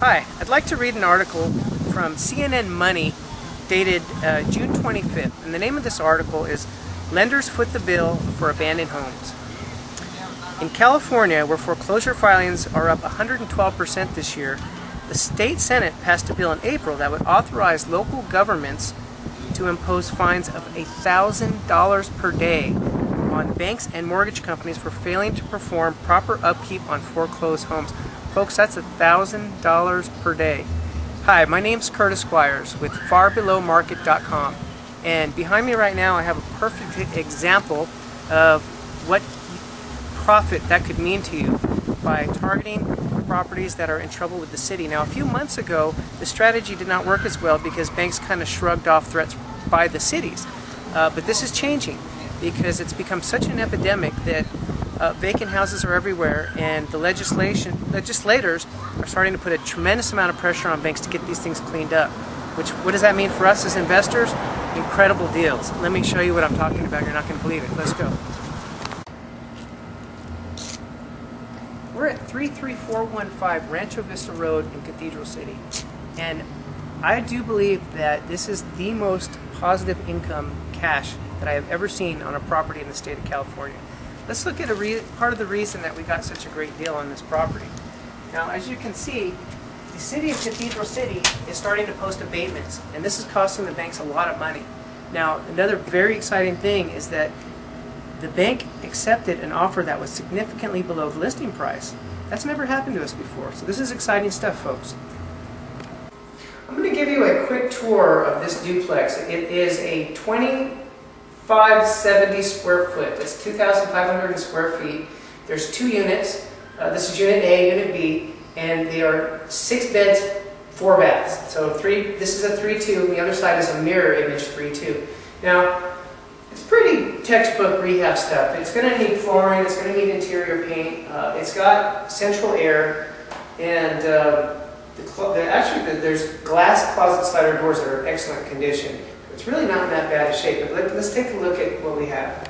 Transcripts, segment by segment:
Hi, I'd like to read an article from CNN Money dated June 25th, and the name of this article is Lenders Foot the Bill for Abandoned Homes. In California, where foreclosure filings are up 112% this year, the state Senate passed a bill in April that would authorize local governments to impose fines of $1,000 per day on banks and mortgage companies for failing to perform proper upkeep on foreclosed homes. Folks, that's $1,000 per day. Hi, my name's Curtis Squires with farbelowmarket.com, and behind me right now I have a perfect example of what profit that could mean to you by targeting properties that are in trouble with the city. Now, a few months ago, the strategy did not work as well because banks kind of shrugged off threats by the cities. But this is changing because it's become such an epidemic that vacant houses are everywhere, and the legislators are starting to put a tremendous amount of pressure on banks to get these things cleaned up. What does that mean for us as investors? Incredible deals. Let me show you what I'm talking about. You're not going to believe it. Let's go. We're at 33415 Rancho Vista Road in Cathedral City, and I do believe that this is the most positive income cash that I have ever seen on a property in the state of California. Let's look at part of the reason that we got such a great deal on this property. Now, as you can see, the city of Cathedral City is starting to post abatements, and this is costing the banks a lot of money. Now, another very exciting thing is that the bank accepted an offer that was significantly below the listing price. That's never happened to us before, so this is exciting stuff, folks. I'm going to give you a quick tour of this duplex. It is a 2,570 square foot. That's 2,500 square feet. There's two units. This is Unit A, Unit B, and they are 6 beds, 4 baths. So this is a 3-2, and the other side is a mirror image 3-2. Now, it's pretty textbook rehab stuff. It's going to need flooring, it's going to need interior paint, it's got central air, and there's glass closet slider doors that are in excellent condition. It's really not in that bad a shape, but let's take a look at what we have.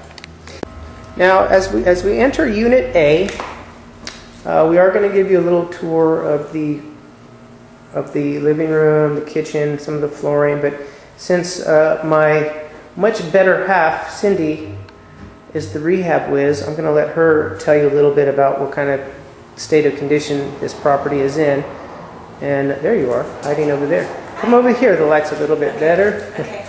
Now, as we enter Unit A, we are going to give you a little tour of the living room, the kitchen, some of the flooring, but since my much better half, Cindy, is the rehab whiz, I'm going to let her tell you a little bit about what kind of state of condition this property is in. And there you are, hiding over there. Come over here, the light's a little bit better. Okay.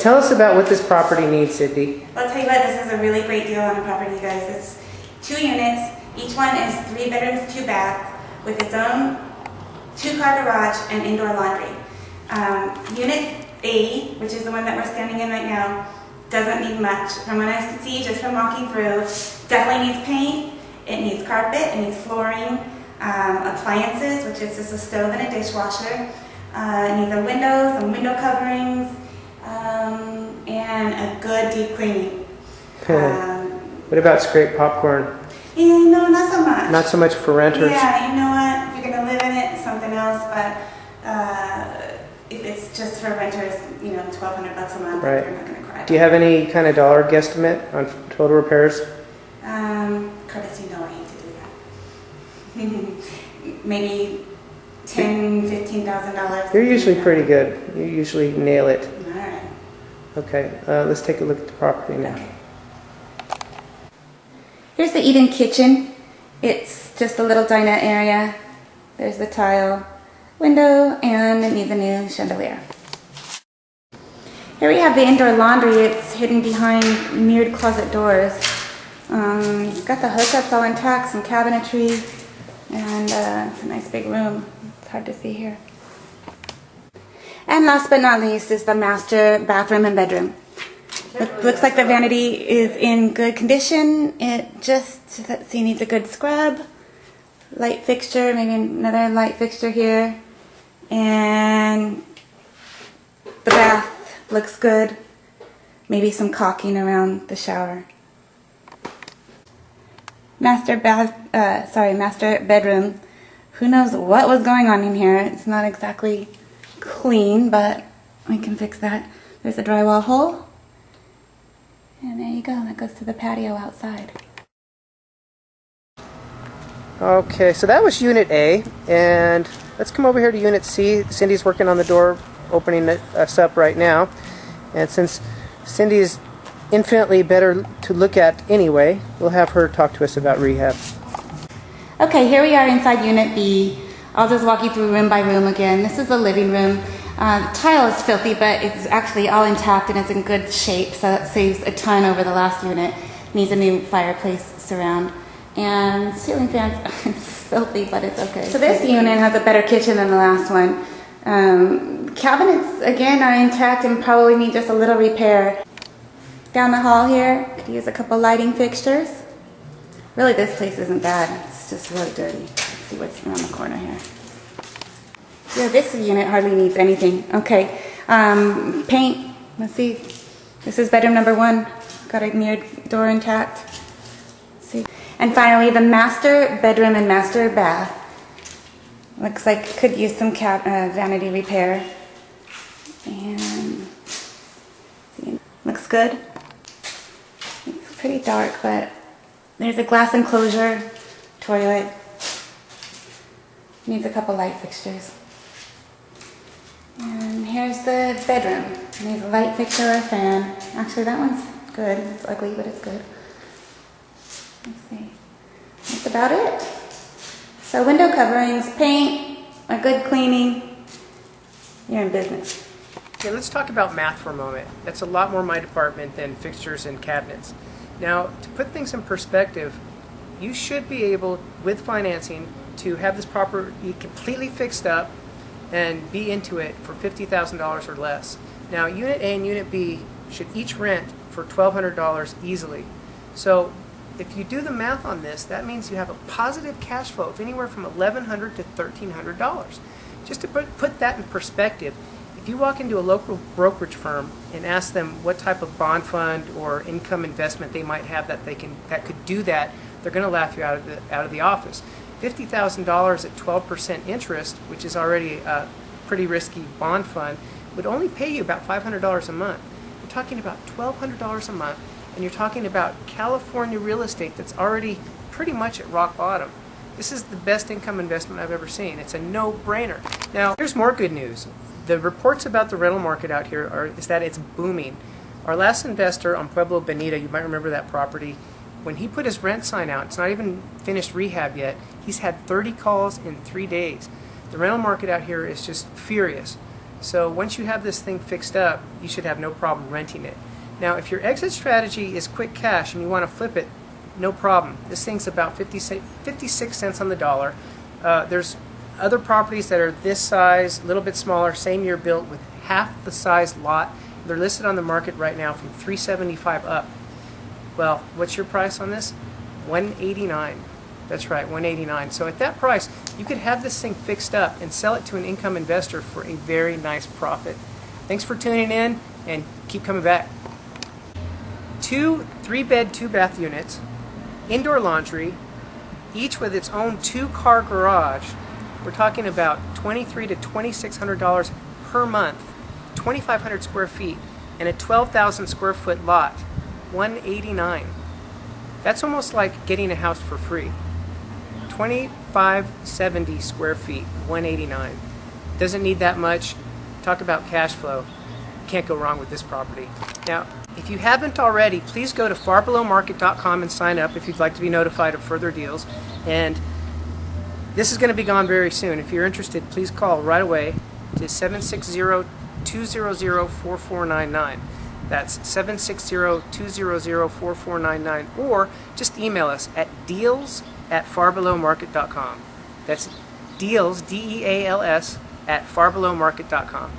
Tell us about what this property needs, Cindy. Well, I'll tell you what, this is a really great deal on the property, you guys. It's 2 units. Each one is 3 bedrooms, 2 baths, with its own 2-car garage and indoor laundry. Unit A, which is the one that we're standing in right now, doesn't need much. From what I can see, just from walking through, definitely needs paint, it needs carpet, it needs flooring, appliances, which is just a stove and a dishwasher. It needs a window, some window coverings, and a good deep cleaning. What about scraped popcorn? Yeah, no, not so much. Not so much for renters? Yeah, you know what? If you're going to live in it, it's something else, but if it's just for renters, you know, $1,200 a month, right. You're not going to cry. Do you have any kind of dollar guesstimate on total repairs? Curtis, you know I hate to do that. Maybe $10,000, $15,000. You're usually pretty good. You usually nail it. All right. Okay, let's take a look at the property now. Okay. Here's the eat-in kitchen. It's just a little dinette area. There's the tile window, and it needs a new chandelier. Here we have the indoor laundry. It's hidden behind mirrored closet doors. It's got the hookups all intact, some cabinetry, and a nice big room. It's hard to see here. And last but not least is the master bathroom and bedroom. It looks like the vanity is in good condition. It just, let's see, needs a good scrub. Light fixture, maybe another light fixture here. And the bath looks good. Maybe some caulking around the shower. Master bedroom. Who knows what was going on in here? It's not exactly clean, but we can fix that. There's a drywall hole. And there you go, that goes to the patio outside. Okay, so that was Unit A, and let's come over here to Unit C. Cindy's working on the door, opening us up right now. And since Cindy is infinitely better to look at anyway, we'll have her talk to us about rehab. Okay, here we are inside Unit B. I'll just walk you through room by room again. This is the living room. The tile is filthy, but it's actually all intact and it's in good shape, so it saves a ton over the last unit. Needs a new fireplace surround. And ceiling fans, it's filthy, but it's okay. So this unit has a better kitchen than the last one. Cabinets, again, are intact and probably need just a little repair. Down the hall here, could use a couple lighting fixtures. Really, this place isn't bad. It's just really dirty. Let's see what's around the corner here. Yeah, this unit hardly needs anything. Okay, paint. Let's see. This is bedroom number 1. Got a mirrored door intact. Let's see. And finally, the master bedroom and master bath. Looks like could use some vanity repair. And see, looks good. It's pretty dark, but there's a glass enclosure, toilet. Needs a couple light fixtures. And here's the bedroom. Needs a light fixture or a fan. Actually, that one's good. It's ugly, but it's good. Let's see. That's about it. So window coverings, paint, a good cleaning. You're in business. Okay, let's talk about math for a moment. That's a lot more my department than fixtures and cabinets. Now, to put things in perspective, you should be able, with financing, to have this property completely fixed up and be into it for $50,000 or less. Now, Unit A and Unit B should each rent for $1,200 easily. So if you do the math on this, that means you have a positive cash flow of anywhere from $1,100 to $1,300. Just to put that in perspective, if you walk into a local brokerage firm and ask them what type of bond fund or income investment they might have that could do that, they're going to laugh you out of the office. $50,000 at 12% interest, which is already a pretty risky bond fund, would only pay you about $500 a month. You're talking about $1,200 a month, and you're talking about California real estate that's already pretty much at rock bottom. This is the best income investment I've ever seen. It's a no-brainer. Now, here's more good news. The reports about the rental market out here is that it's booming. Our last investor on Pueblo Bonita, you might remember that property, when he put his rent sign out, it's not even finished rehab yet, he's had 30 calls in 3 days. The rental market out here is just furious. So once you have this thing fixed up, you should have no problem renting it. Now, if your exit strategy is quick cash and you want to flip it, no problem. This thing's about 56 cents on the dollar. There's other properties that are this size, a little bit smaller, same year built with half the size lot. They're listed on the market right now from $375 up. Well, what's your price on this? $189. That's right, $189. So at that price, you could have this thing fixed up and sell it to an income investor for a very nice profit. Thanks for tuning in, and keep coming back. 2 3-bed, 2-bath units, indoor laundry, each with its own 2-car garage. We're talking about $2,300 to $2,600 per month, 2,500 square feet, and a 12,000 square foot lot. $189. That's almost like getting a house for free. 2,570 square feet, $189. Doesn't need that much. Talk about cash flow. Can't go wrong with this property. Now, if you haven't already, please go to farbelowmarket.com and sign up if you'd like to be notified of further deals. And this is going to be gone very soon. If you're interested, please call right away to 760-200-4499. That's 760-200-4499, or just email us at deals@farbelowmarket.com. That's deals, DEALS, @farbelowmarket.com.